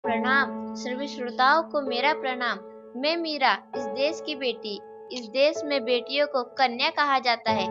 प्रणाम। सभी श्रोताओं को मेरा प्रणाम। मैं मीरा, इस देश की बेटी। इस देश में बेटियों को कन्या कहा जाता है।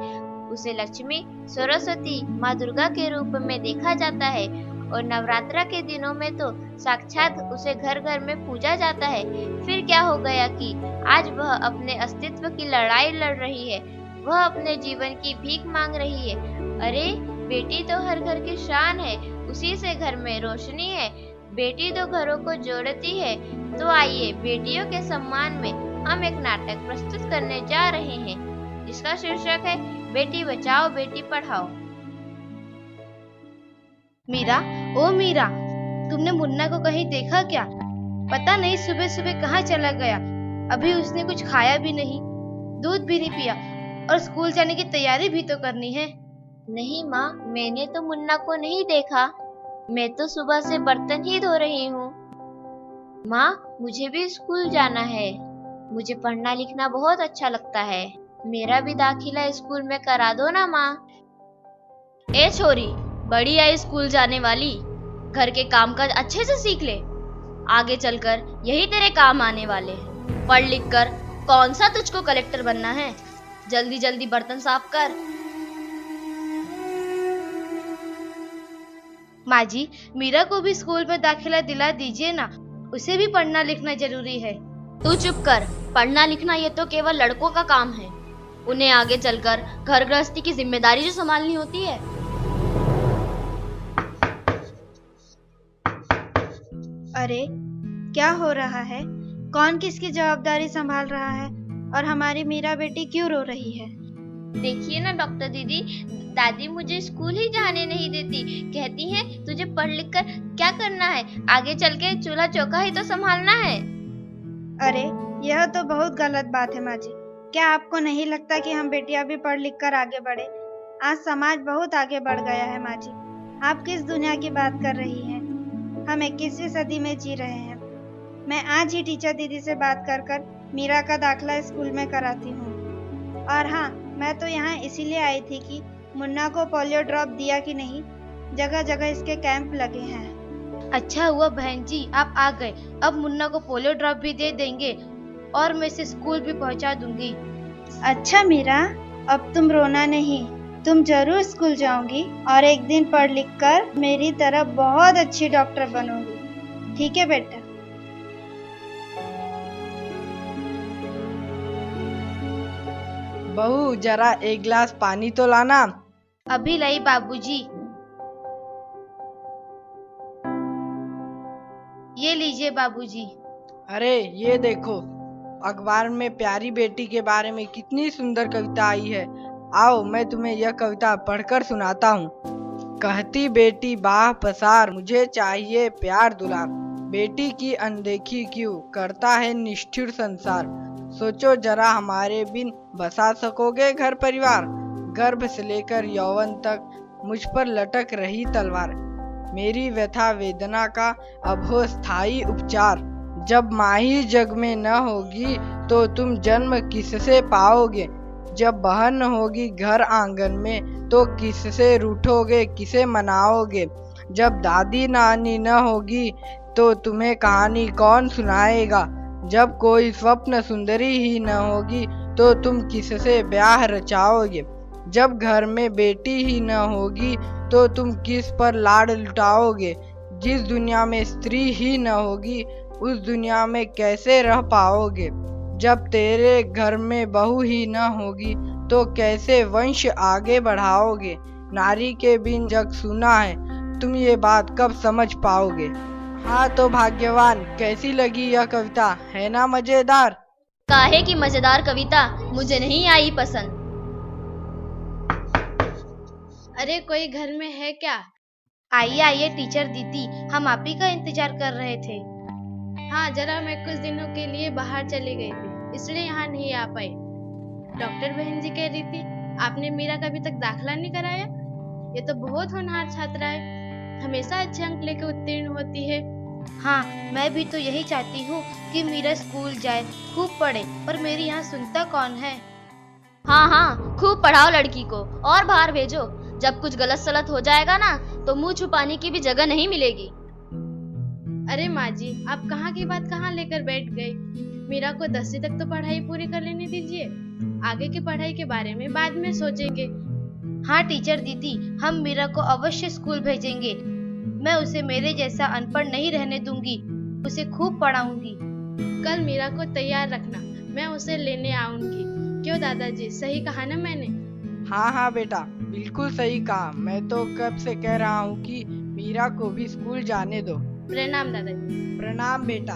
उसे लक्ष्मी, सरस्वती, माँ दुर्गा के रूप में देखा जाता है और नवरात्रा के दिनों में तो साक्षात उसे घर घर में पूजा जाता है। फिर क्या हो गया कि आज वह अपने अस्तित्व की लड़ाई लड़ रही है। वह अपने जीवन की भीख मांग रही है। अरे, बेटी तो हर घर की शान है, उसी से घर में रोशनी है। बेटी तो घरों को जोड़ती है। तो आइए, बेटियों के सम्मान में हम एक नाटक प्रस्तुत करने जा रहे हैं, जिसका शीर्षक है बेटी बचाओ बेटी पढ़ाओ। मीरा, ओ मीरा, तुमने मुन्ना को कहीं देखा क्या? पता नहीं सुबह सुबह कहाँ चला गया। अभी उसने कुछ खाया भी नहीं, दूध भी नहीं पिया और स्कूल जाने की तैयारी भी तो करनी है। नहीं माँ, मैंने तो मुन्ना को नहीं देखा। मैं तो सुबह से बर्तन ही धो रही हूँ। माँ, मुझे भी स्कूल जाना है। मुझे पढ़ना लिखना बहुत अच्छा लगता है। मेरा भी दाखिला स्कूल में करा दो ना माँ। ए छोरी, बड़ी आई स्कूल जाने वाली, घर के कामकाज अच्छे से सीख ले। आगे चलकर यही तेरे काम आने वाले हैं। पढ़ लिख कर कौन सा तुझको कलेक्टर बनना है? जल्दी जल्दी बर्तन साफ कर। माँ जी, मीरा को भी स्कूल में दाखिला दिला दीजिए ना, उसे भी पढ़ना लिखना जरूरी है। तू चुप कर। पढ़ना लिखना ये तो केवल लड़कों का काम है। उन्हें आगे चलकर घर गृहस्थी की जिम्मेदारी जो संभालनी होती है। अरे, क्या हो रहा है? कौन किसकी जवाबदारी संभाल रहा है? और हमारी मीरा बेटी क्यों रो रही है? देखिए ना डॉक्टर दीदी, दादी मुझे स्कूल ही जाने नहीं देती। कहती है तुझे पढ़ लिख कर क्या करना है, आगे चल के चूल्हा चौका ही तो संभालना है। अरे, यह तो बहुत गलत बात है माँ जी। क्या आपको नहीं लगता कि हम बेटियां भी पढ़ लिख कर आगे बढ़े? आज समाज बहुत आगे बढ़ गया है माँ जी। आप किस दुनिया की बात कर रही हैं? हम 21वीं सदी में जी रहे हैं। मैं आज ही टीचर दीदी से बात कर मीरा का दाखिला स्कूल में कराती हूँ। और हाँ, मैं तो यहाँ इसीलिए आई थी कि मुन्ना को पोलियो ड्रॉप दिया कि नहीं। जगह जगह इसके कैंप लगे हैं। अच्छा हुआ बहन जी आप आ गए। अब मुन्ना को पोलियो ड्रॉप भी दे देंगे और मैं इसे स्कूल भी पहुंचा दूंगी। अच्छा मीरा, अब तुम रोना नहीं। तुम जरूर स्कूल जाओगी और एक दिन पढ़ लिख कर मेरी तरह बहुत अच्छी डॉक्टर बनोगी। ठीक है बेटा? बहू, जरा एक गिलास पानी तो लाना। अभी लाई बाबूजी। ये लीजिए बाबूजी। अरे ये देखो, अखबार में प्यारी बेटी के बारे में कितनी सुंदर कविता आई है। आओ, मैं तुम्हें यह कविता पढ़कर सुनाता हूँ। कहती बेटी बाह पसार, मुझे चाहिए प्यार दुलार। बेटी की अनदेखी क्यों करता है निष्ठुर संसार। सोचो जरा हमारे बिन बसा सकोगे घर परिवार। गर्भ से लेकर यौवन तक मुझ पर लटक रही तलवार। मेरी व्यथा वेदना का अब हो स्थायी उपचार। जब माँ ही जग में न होगी तो तुम जन्म किससे पाओगे। जब बहन न होगी घर आंगन में तो किससे रूठोगे, किसे मनाओगे। जब दादी नानी न होगी तो तुम्हें कहानी कौन सुनाएगा। जब कोई स्वप्न सुंदरी ही न होगी तो तुम किससे ब्याह रचाओगे। जब घर में बेटी ही न होगी तो तुम किस पर लाड लुटाओगे। जिस दुनिया में स्त्री ही न होगी उस दुनिया में कैसे रह पाओगे। जब तेरे घर में बहू ही न होगी तो कैसे वंश आगे बढ़ाओगे। नारी के बिन जग सूना है, तुम ये बात कब समझ पाओगे। हाँ तो भाग्यवान, कैसी लगी यह कविता? है ना मजेदार? काहे की मजेदार कविता मुझे नहीं आई पसंद। अरे कोई घर में है क्या? आइए आइए टीचर दीदी, हम आप ही का इंतजार कर रहे थे। हाँ, जरा मैं कुछ दिनों के लिए बाहर चली गई थी, इसलिए यहाँ नहीं आ पाई। डॉक्टर बहन जी कह रही थी आपने मीरा का अभी तक दाखिला नहीं कराया। ये तो बहुत होनहार छात्रा है, हमेशा अच्छे अंक लेकर उत्तीर्ण होती है। हाँ, मैं भी तो यही चाहती हूँ कि मीरा स्कूल जाए, खूब पढ़े, पर मेरी यहाँ सुनता कौन है। हाँ हाँ, खूब पढ़ाओ लड़की को और बाहर भेजो। जब कुछ गलत सलत हो जाएगा ना तो मुंह छुपाने की भी जगह नहीं मिलेगी। अरे माँ जी, आप कहाँ की बात कहाँ लेकर बैठ गई। मीरा को 10वीं तक तो पढ़ाई पूरी कर लेने दीजिए, आगे की पढ़ाई के बारे में बाद में सोचेंगे। हाँ टीचर दीदी, हम मीरा को अवश्य स्कूल भेजेंगे। मैं उसे मेरे जैसा अनपढ़ नहीं रहने दूंगी, उसे खूब पढ़ाऊंगी। कल मीरा को तैयार रखना, मैं उसे लेने आऊंगी। क्यों दादाजी, सही कहा ना मैंने? हाँ हाँ बेटा, बिल्कुल सही कहा। मैं तो कब से कह रहा हूँ कि मीरा को भी स्कूल जाने दो। प्रणाम दादाजी। प्रणाम बेटा।